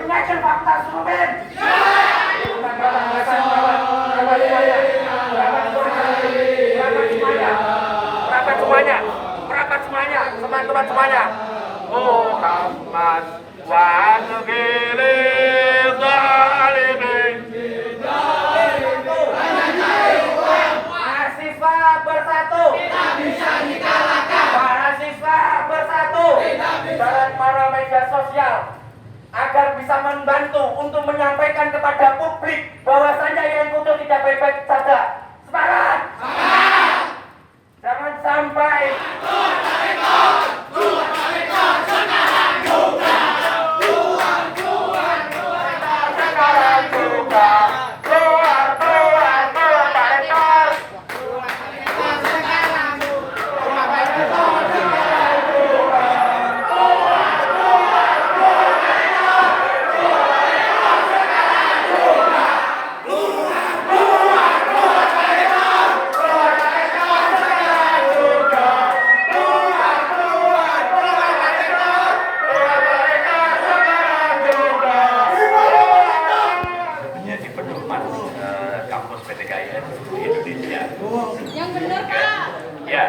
Penyajian Fakultas Hukum. Merapat semuanya, teman-teman semuanya. Muhammad wa nabiyil zalimin. Mahasiswa bersatu, tidak bisa dikalahkan. Mahasiswa bersatu, tidak bisa. Dan para media sosial agar bisa membantu untuk menyampaikan kepada publik bahwasanya yang Kudus tidak baik-baik saja. Semangat! Semangat! Jangan sampai kampus PTKIN di Indonesia. Yang benar, Pak. Ya,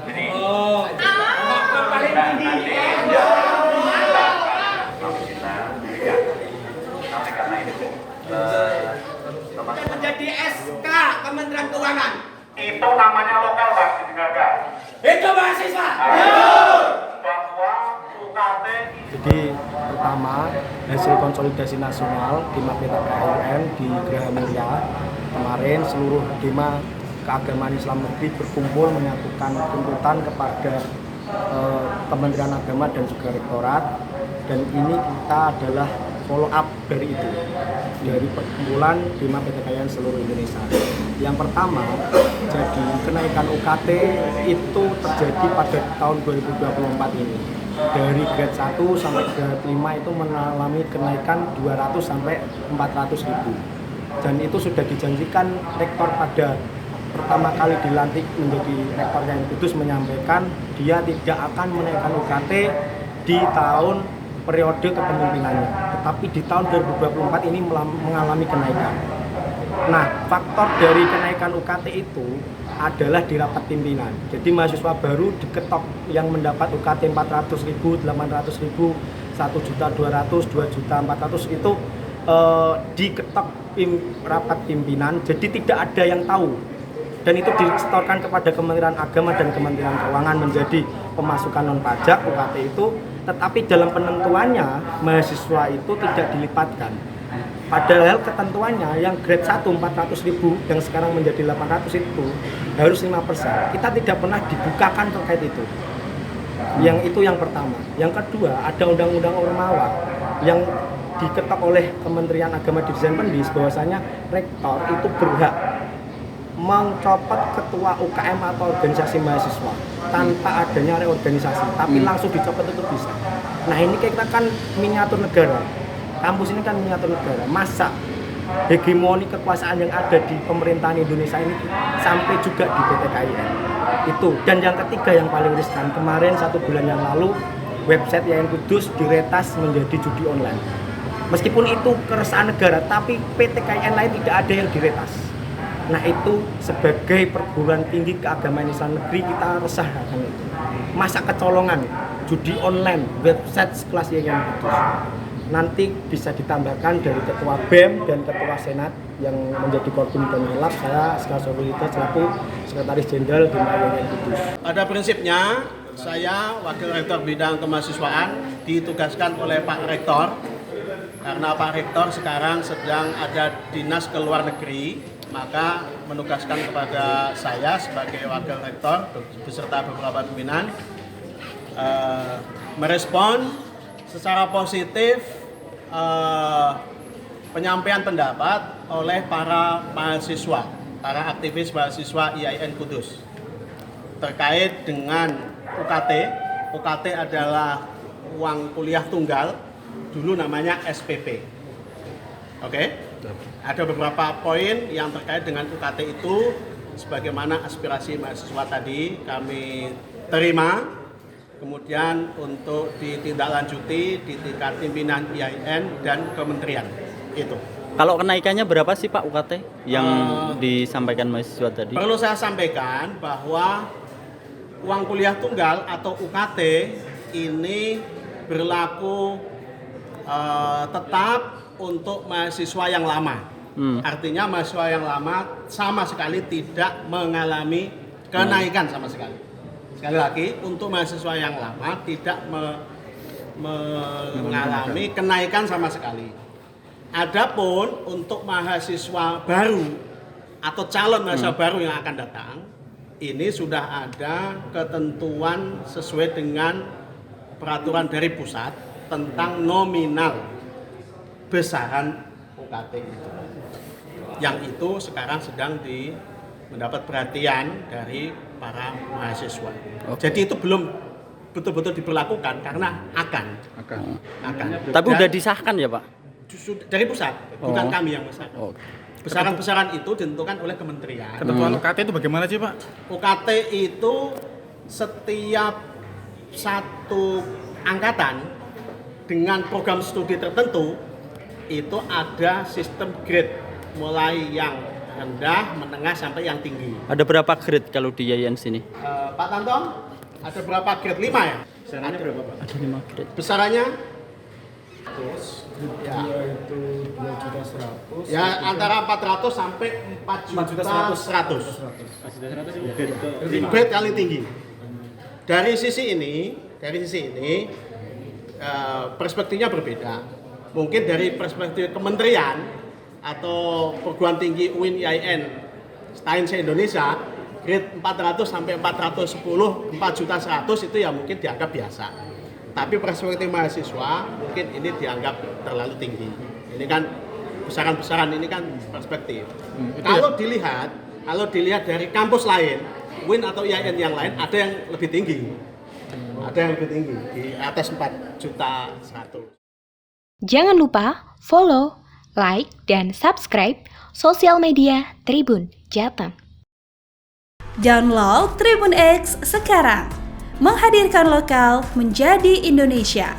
jadi nanti karena ini teman-teman menjadi SK Kementerian Keuangan. itu namanya lokal Pak, didengarkan. Itu mahasiswa. Bahwa UKT Jadi pertama hasil konsolidasi nasional Dima PTKIN di Geraha Mulia kemarin seluruh Dima keagamaan Islam negeri berkumpul menyatukan tuntutan kepada Kementerian Agama dan juga Rektorat, dan ini kita adalah follow up dari itu, dari perkumpulan Dima PTKIN seluruh Indonesia. Yang pertama, jadi kenaikan UKT itu terjadi pada tahun 2024 ini. Dari grade 1 sampai grade 5 itu mengalami kenaikan 200 sampai 400 ribu. Dan itu sudah dijanjikan rektor pada pertama kali dilantik menjadi rektor yang Kudus menyampaikan dia tidak akan menaikkan UKT di tahun periode kepemimpinannya, tetapi di tahun 2024 ini mengalami kenaikan. Nah, faktor dari kenaikan UKT itu adalah di rapat pimpinan. Jadi mahasiswa baru diketok yang mendapat UKT 400.000, 800.000, 1.200.000, 2.400.000 itu diketok rapat pimpinan. Jadi tidak ada yang tahu. Dan itu disetorkan kepada Kementerian Agama dan Kementerian Keuangan menjadi pemasukan non pajak UKT itu, tetapi dalam penentuannya mahasiswa itu tidak dilipatkan. Padahal ketentuannya yang grade 1 400.000 yang sekarang menjadi 800 itu harus 5%. Kita tidak pernah dibukakan terkait itu. Yang itu yang pertama. Yang kedua, ada undang-undang Ormawa yang diketok oleh Kementerian Agama Dirjen Pendis bahwasanya rektor itu berhak mencopot ketua UKM atau organisasi mahasiswa tanpa adanya reorganisasi, tapi langsung dicopot itu bisa. Nah, ini kita kan miniatur negara. Kampus ini kan miniatur negara. Masa hegemoni kekuasaan yang ada di pemerintahan Indonesia ini sampai juga di PTKIN itu. Dan yang ketiga yang paling riskan, kemarin 1 bulan yang lalu website YN Kudus diretas menjadi judi online. Meskipun itu keresahan negara, tapi PTKIN lain tidak ada yang diretas. Nah, itu sebagai perguruan tinggi keagamaan Islam negeri kita resah akan itu. Masa kecolongan judi online website sekelas YN Kudus. Nanti bisa ditambahkan dari ketua BEM dan ketua Senat yang menjadi korbin dan gelap, saya Sekar Sobrulita selaku Sekretaris Jenderal Dima YN Kudus. Pada prinsipnya, saya Wakil Rektor Bidang Kemahasiswaan ditugaskan oleh Pak Rektor, karena Pak Rektor sekarang sedang ada dinas ke luar negeri, maka menugaskan kepada saya sebagai Wakil Rektor beserta beberapa pimpinan merespon secara positif penyampaian pendapat oleh para mahasiswa, para aktivis mahasiswa IAIN Kudus terkait dengan UKT. UKT adalah uang kuliah tunggal, dulu namanya SPP. Oke? Ada beberapa poin yang terkait dengan UKT itu, sebagaimana aspirasi mahasiswa tadi kami terima, kemudian untuk ditindaklanjuti di tingkat pimpinan IAIN dan kementerian. Itu. Kalau kenaikannya berapa sih Pak UKT yang disampaikan mahasiswa tadi? Perlu saya sampaikan bahwa uang kuliah tunggal atau UKT ini berlaku tetap untuk mahasiswa yang lama. Artinya mahasiswa yang lama sama sekali tidak mengalami kenaikan sama sekali. Sekali lagi, untuk mahasiswa yang lama tidak mengalami kenaikan sama sekali. Adapun untuk mahasiswa baru atau calon mahasiswa baru yang akan datang, ini sudah ada ketentuan sesuai dengan peraturan dari pusat tentang nominal besaran UKT itu. Yang itu sekarang sedang mendapat perhatian dari para mahasiswa. Jadi itu belum betul-betul diberlakukan karena akan. Tapi udah disahkan ya Pak? Dari pusat, bukan kami yang besar. Besaran-besaran itu ditentukan oleh kementerian. Ketentuan UKT itu bagaimana sih Pak? UKT itu setiap satu angkatan dengan program studi tertentu itu ada sistem grade, mulai yang rendah, menengah sampai yang tinggi. Ada berapa grade kalau di IAIN sini? Pak Tanto, ada berapa grade? 5 ya? Besarannya berapa Pak? Ada 5 grade. Besarannya? Ya. Itu 2.100.000. Ya antara 400 sampai 4.100.000. Grade paling tinggi. Dari sisi ini perspektifnya berbeda. Mungkin dari perspektif kementerian atau perguruan tinggi UIN IAIN STAIN se-Indonesia, grade 400 sampai 410, 4.100.000 itu ya mungkin dianggap biasa. Tapi perspektif mahasiswa mungkin ini dianggap terlalu tinggi. Ini kan besaran-besaran ini kan perspektif. Kalau dilihat dari kampus lain, UIN atau IAIN yang lain ada yang lebih tinggi. Ada yang lebih tinggi di atas 4.100.000. Jangan lupa follow, like, dan subscribe sosial media Tribun Jateng. Download Tribun X sekarang. Menghadirkan lokal menjadi Indonesia.